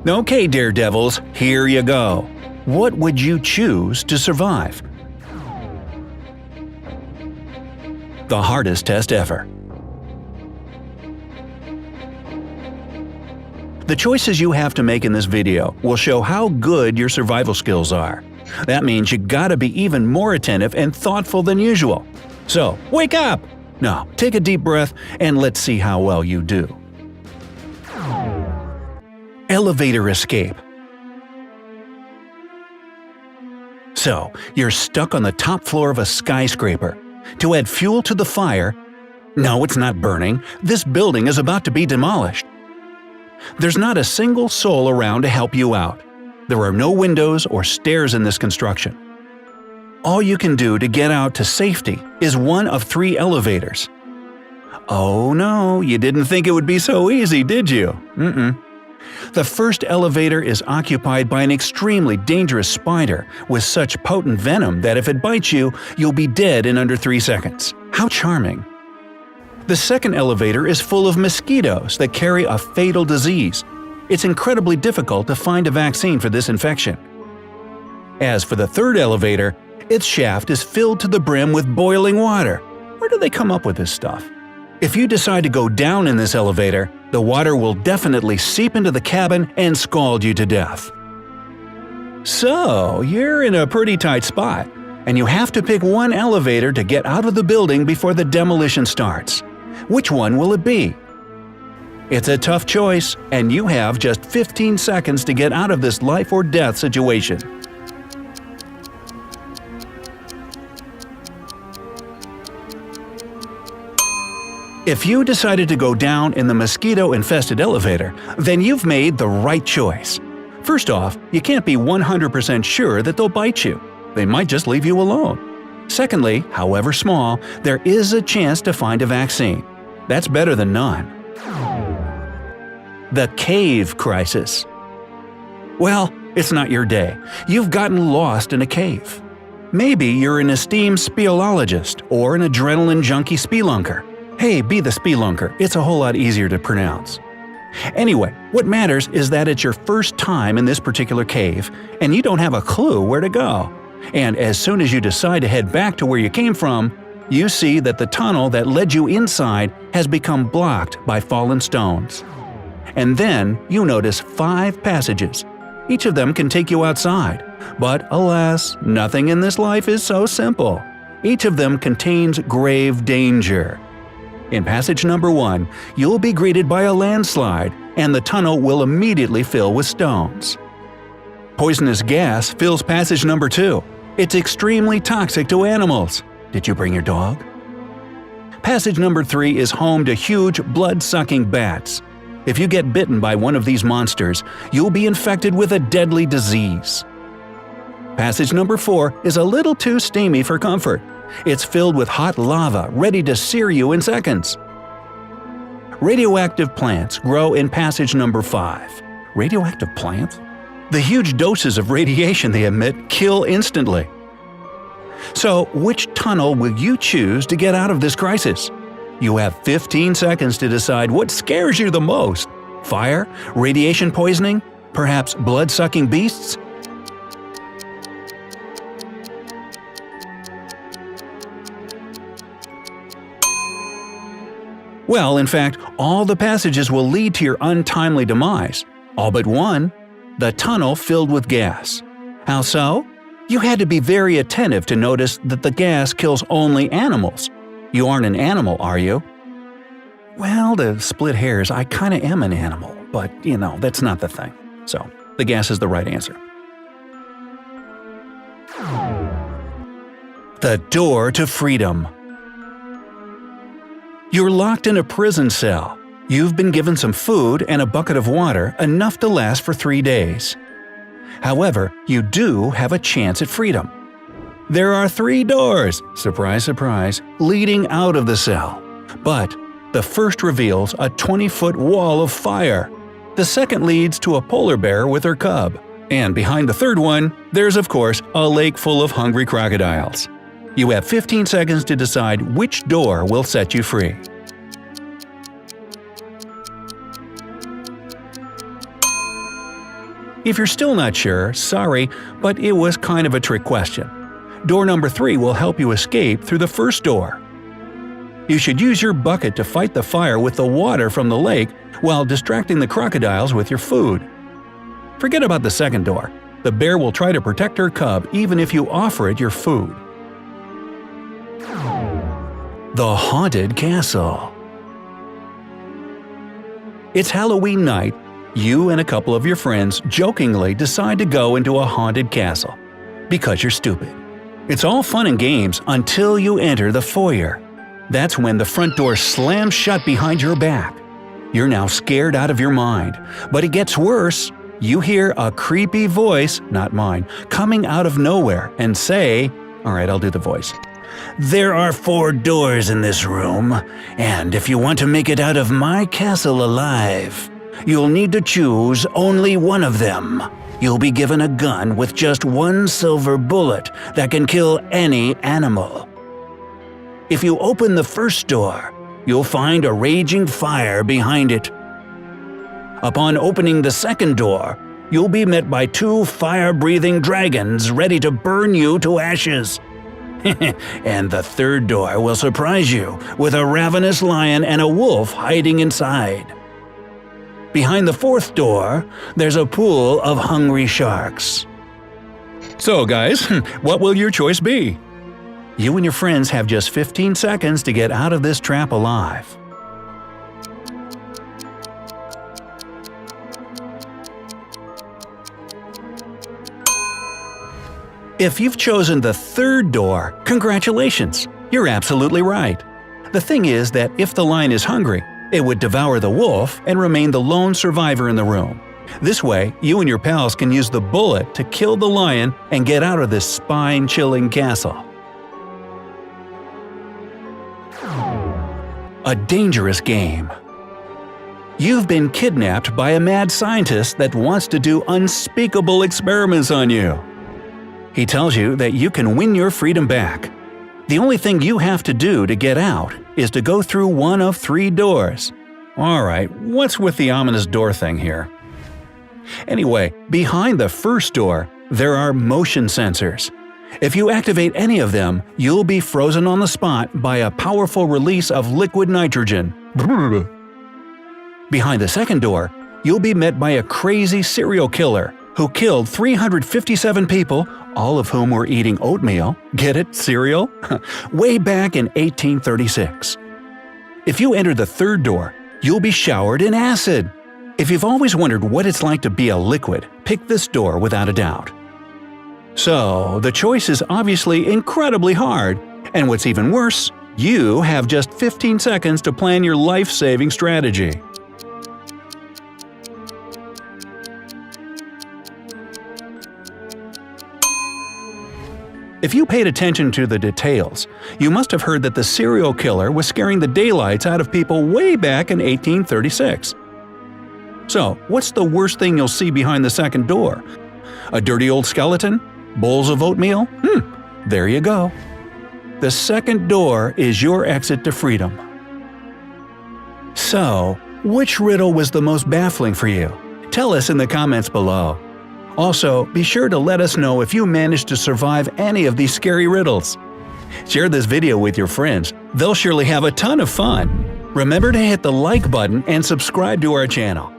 Okay, daredevils, here you go. What would you choose to survive? The hardest test ever. The choices you have to make in this video will show how good your survival skills are. That means you gotta be even more attentive and thoughtful than usual. So, wake up! Now, take a deep breath and let's see how well you do. Elevator escape. So, you're stuck on the top floor of a skyscraper. To add fuel to the fire… No, it's not burning. This building is about to be demolished. There's not a single soul around to help you out. There are no windows or stairs in this construction. All you can do to get out to safety is one of 3 elevators. Oh no, you didn't think it would be so easy, did you? The first elevator is occupied by an extremely dangerous spider with such potent venom that if it bites you, you'll be dead in under 3 seconds. How charming! The second elevator is full of mosquitoes that carry a fatal disease. It's incredibly difficult to find a vaccine for this infection. As for the third elevator, its shaft is filled to the brim with boiling water. Where do they come up with this stuff? If you decide to go down in this elevator, the water will definitely seep into the cabin and scald you to death. So, you're in a pretty tight spot, and you have to pick one elevator to get out of the building before the demolition starts. Which one will it be? It's a tough choice, and you have just 15 seconds to get out of this life or death situation. If you decided to go down in the mosquito-infested elevator, then you've made the right choice. First off, you can't be 100% sure that they'll bite you. They might just leave you alone. Secondly, however small, there is a chance to find a vaccine. That's better than none. The cave crisis. Well, it's not your day. You've gotten lost in a cave. Maybe you're an esteemed speleologist or an adrenaline junkie spelunker. Hey, be the spelunker, it's a whole lot easier to pronounce. Anyway, what matters is that it's your first time in this particular cave, and you don't have a clue where to go. And as soon as you decide to head back to where you came from, you see that the tunnel that led you inside has become blocked by fallen stones. And then you notice 5 passages. Each of them can take you outside. But alas, nothing in this life is so simple. Each of them contains grave danger. In passage number 1, you'll be greeted by a landslide, and the tunnel will immediately fill with stones. Poisonous gas fills passage number 2. It's extremely toxic to animals. Did you bring your dog? Passage number 3 is home to huge blood-sucking bats. If you get bitten by one of these monsters, you'll be infected with a deadly disease. Passage number 4 is a little too steamy for comfort. It's filled with hot lava ready to sear you in seconds. Radioactive plants grow in passage number 5. Radioactive plants? The huge doses of radiation they emit kill instantly. So, which tunnel will you choose to get out of this crisis? You have 15 seconds to decide what scares you the most. Fire? Radiation poisoning? Perhaps blood-sucking beasts? Well, in fact, all the passages will lead to your untimely demise. All but one. The tunnel filled with gas. How so? You had to be very attentive to notice that the gas kills only animals. You aren't an animal, are you? Well, to split hairs, I kinda am an animal, but, that's not the thing. So, the gas is the right answer. The door to freedom. You're locked in a prison cell. You've been given some food and a bucket of water, enough to last for 3 days. However, you do have a chance at freedom. There are 3 doors, surprise surprise, leading out of the cell. But the first reveals a 20-foot wall of fire. The second leads to a polar bear with her cub. And behind the third one, there's of course a lake full of hungry crocodiles. You have 15 seconds to decide which door will set you free. If you're still not sure, sorry, but it was kind of a trick question. Door number 3 will help you escape through the first door. You should use your bucket to fight the fire with the water from the lake while distracting the crocodiles with your food. Forget about the second door. The bear will try to protect her cub even if you offer it your food. The Haunted Castle. It's Halloween night. You and a couple of your friends jokingly decide to go into a haunted castle. Because you're stupid. It's all fun and games until you enter the foyer. That's when the front door slams shut behind your back. You're now scared out of your mind. But it gets worse. You hear a creepy voice, not mine, coming out of nowhere and say, alright, I'll do the voice. There are 4 doors in this room, and if you want to make it out of my castle alive, you'll need to choose only one of them. You'll be given a gun with just 1 silver bullet that can kill any animal. If you open the first door, you'll find a raging fire behind it. Upon opening the second door, you'll be met by 2 fire-breathing dragons ready to burn you to ashes. And the third door will surprise you with a ravenous lion and a wolf hiding inside. Behind the 4th door, there's a pool of hungry sharks. So guys, what will your choice be? You and your friends have just 15 seconds to get out of this trap alive. If you've chosen the third door, congratulations! You're absolutely right. The thing is that if the lion is hungry, it would devour the wolf and remain the lone survivor in the room. This way, you and your pals can use the bullet to kill the lion and get out of this spine-chilling castle. A dangerous game. You've been kidnapped by a mad scientist that wants to do unspeakable experiments on you. He tells you that you can win your freedom back. The only thing you have to do to get out is to go through one of 3 doors. Alright, what's with the ominous door thing here? Anyway, behind the first door, there are motion sensors. If you activate any of them, you'll be frozen on the spot by a powerful release of liquid nitrogen. Behind the second door, you'll be met by a crazy serial killer who killed 357 people, all of whom were eating oatmeal, get it, cereal? Way back in 1836. If you enter the third door, you'll be showered in acid. If you've always wondered what it's like to be a liquid, pick this door without a doubt. So, the choice is obviously incredibly hard, and what's even worse, you have just 15 seconds to plan your life-saving strategy. If you paid attention to the details, you must have heard that the serial killer was scaring the daylights out of people way back in 1836. So, what's the worst thing you'll see behind the second door? A dirty old skeleton? Bowls of oatmeal? There you go. The second door is your exit to freedom. So, which riddle was the most baffling for you? Tell us in the comments below. Also, be sure to let us know if you managed to survive any of these scary riddles. Share this video with your friends. They'll surely have a ton of fun. Remember to hit the like button and subscribe to our channel.